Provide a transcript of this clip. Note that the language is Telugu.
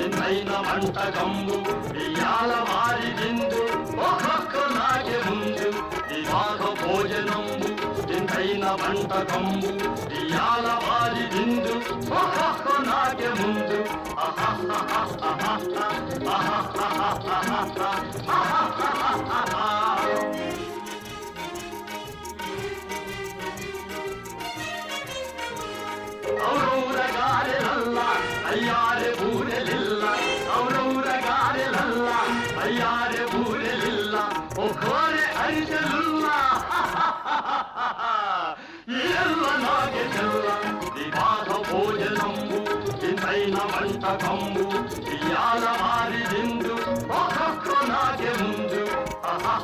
వింతైన వంటకంబు ఇయాల వారి విందు ఒక్కొక్క నాకే ముందు వివాహ భోజనంబు వింతైన వంటకంబు ఇయాల వారి విందు ఒక్కొక్క నాకే ముందు ఔరౌరగారెలల్ల అయ్యారె బూరెలిల్ల ఔరౌరగారెలల్ల అయ్యారె బూరెలిల్ల ఒక్కోరె అరిసెలుల్ల ఎల్ల నాగే చెల్ల వివాహ భోజనంబు వింతైన వంటకంబు ఇయాల వారి విందు ఒక్కొక్క నాగే ముందు ఆహా